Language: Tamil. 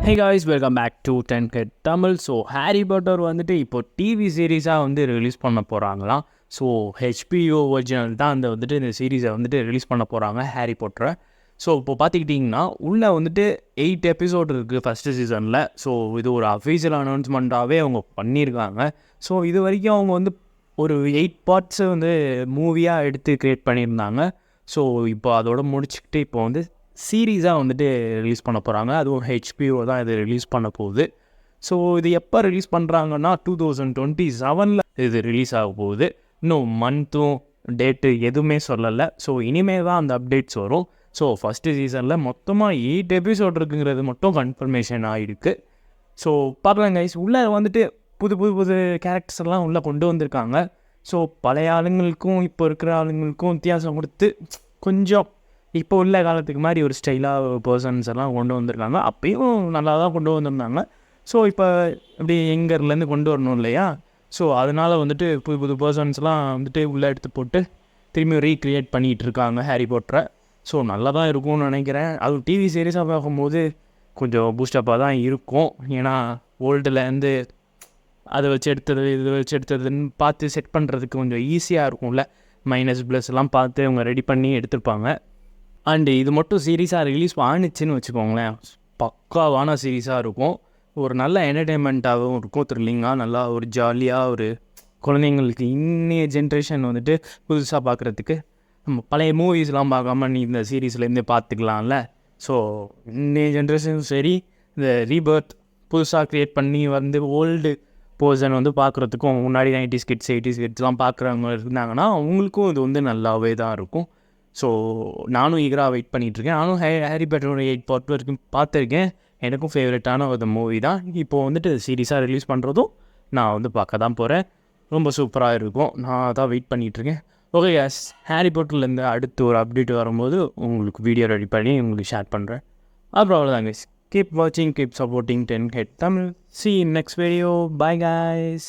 Hey guys, welcome back to 10K Tamil. So Harry Potter வந்துட்டு இப்போ டிவி சீரீஸாக வந்து ரிலீஸ் பண்ண போகிறாங்களாம். ஸோ ஹெச்பிஓ ஒரிஜினல் தான் இந்த சீரீஸை வந்துட்டு ரிலீஸ் பண்ண போகிறாங்க ஹாரி பாட்டரை. ஸோ இப்போ பார்த்துக்கிட்டிங்கன்னா உள்ளே வந்துட்டு 8 எபிசோட் இருக்குது ஃபஸ்ட்டு சீசனில். ஸோ இது ஒரு அஃபீஷியல் அனௌன்ஸ்மெண்ட்டாகவே அவங்க பண்ணியிருக்காங்க. ஸோ இது வரைக்கும் அவங்க வந்து ஒரு 8 பார்ட்ஸை வந்து மூவியாக எடுத்து க்ரியேட் பண்ணியிருந்தாங்க. ஸோ இப்போ அதோட முடிச்சுக்கிட்டு இப்போ வந்து சீரீஸாக வந்துட்டு ரிலீஸ் பண்ண போகிறாங்க. அதுவும் ஹெச்பிஓ தான் இது ரிலீஸ் பண்ண போகுது. ஸோ இது எப்போ ரிலீஸ் பண்ணுறாங்கன்னா 2027 இது ரிலீஸ் ஆக போகுது. இன்னும் மந்த்தும் டேட்டு எதுவுமே சொல்லலை. ஸோ இனிமேல் தான் அந்த அப்டேட்ஸ் வரும். ஸோ ஃபஸ்ட்டு சீசனில் மொத்தமாக 8 எபிசோட் இருக்குங்கிறது மட்டும் கன்ஃபர்மேஷன் ஆகிருக்கு. ஸோ பார்க்கலாம் கைஸ். உள்ளே வந்துட்டு புது கேரக்டர்ஸ் எல்லாம் உள்ளே கொண்டு வந்திருக்காங்க. ஸோ பழைய ஆளுங்களுக்கும் இப்போ இருக்கிற ஆளுங்களுக்கும் வித்தியாசம் கொடுத்து கொஞ்சம் இப்போ உள்ள காலத்துக்கு மாதிரி ஒரு ஸ்டைலாக பர்சன்ஸ் எல்லாம் கொண்டு வந்திருக்காங்க. அப்பயும் நல்லா தான் கொண்டு வந்திருந்தாங்க. ஸோ இப்போ அப்படி எங்கர்லேருந்து கொண்டு வரணும் இல்லையா? ஸோ அதனால் வந்துட்டு புது பர்சன்ஸ்லாம் வந்துட்டு உள்ளே எடுத்து போட்டு திரும்பி ரீக்ரியேட் பண்ணிகிட்டு இருக்காங்க ஹாரி பாட்டரை. ஸோ நல்லா தான் இருக்கும்னு நினைக்கிறேன். அதுவும் டிவி சீரீஸாக பார்க்கும்போது கொஞ்சம் பூஸ்டப்பாக தான் இருக்கும். ஏன்னா ஓல்டுலேருந்து அதை வச்சு எடுத்தது இது வச்சு எடுத்ததுன்னு பார்த்து செட் பண்ணுறதுக்கு கொஞ்சம் ஈஸியாக இருக்கும்ல. மைனஸ் ப்ளஸ் எல்லாம் பார்த்து அவங்க ரெடி பண்ணி எடுத்துருப்பாங்க. அண்டு இது மட்டும் சீரீஸாக ரிலீஸ் ஆணுச்சுன்னு வச்சுக்கோங்களேன், பக்காவான சீரீஸாக இருக்கும். ஒரு நல்ல என்டர்டெயின்மெண்ட்டாகவும் இருக்கும், த்ரில்லிங்காக நல்லா ஒரு ஜாலியாக ஒரு குழந்தைங்களுக்கு இன்னைய ஜென்ரேஷன் வந்துட்டு புதுசாக பார்க்குறதுக்கு நம்ம பழைய மூவிஸ்லாம் பார்க்காம நீ இந்த சீரீஸ்லேருந்தே பார்த்துக்கலாம்ல. ஸோ இன்னைய ஜென்ரேஷனும் சரி, இந்த ரீபர்த் புதுசாக க்ரியேட் பண்ணி வந்து ஓல்டு பர்சன் வந்து பார்க்குறதுக்கும் முன்னாடி 90s கிட்ஸ் 80s கிட்ஸ்லாம் பார்க்குறவங்க இருந்தாங்கன்னா அவங்களுக்கும் இது வந்து நல்லாவே தான் இருக்கும். ஸோ நானும் ஈகராக வெயிட் பண்ணிகிட்ருக்கேன். நானும் ஹாரி பாட்டரோட 8 பார்ட் வரைக்கும் பார்த்துருக்கேன். எனக்கும் ஃபேவரட்டான ஒரு மூவி தான். இப்போது வந்துட்டு சீரீஸாக ரிலீஸ் பண்ணுறதும் நான் வந்து பார்க்க தான் போகிறேன். ரொம்ப சூப்பராக இருக்கும். நான் அதான் வெயிட் பண்ணிகிட்ருக்கேன். ஓகே கேஸ், ஹாரி பாட்டர்லேருந்து அடுத்து ஒரு அப்டேட் வரும்போது உங்களுக்கு வீடியோ ரெடி பண்ணி உங்களுக்கு ஷேர் பண்ணுறேன். அப்புறம் அவ்வளோதான் கைஸ். கீப் வாட்சிங், keep supporting 10K Tamil. See you in next video. Bye guys.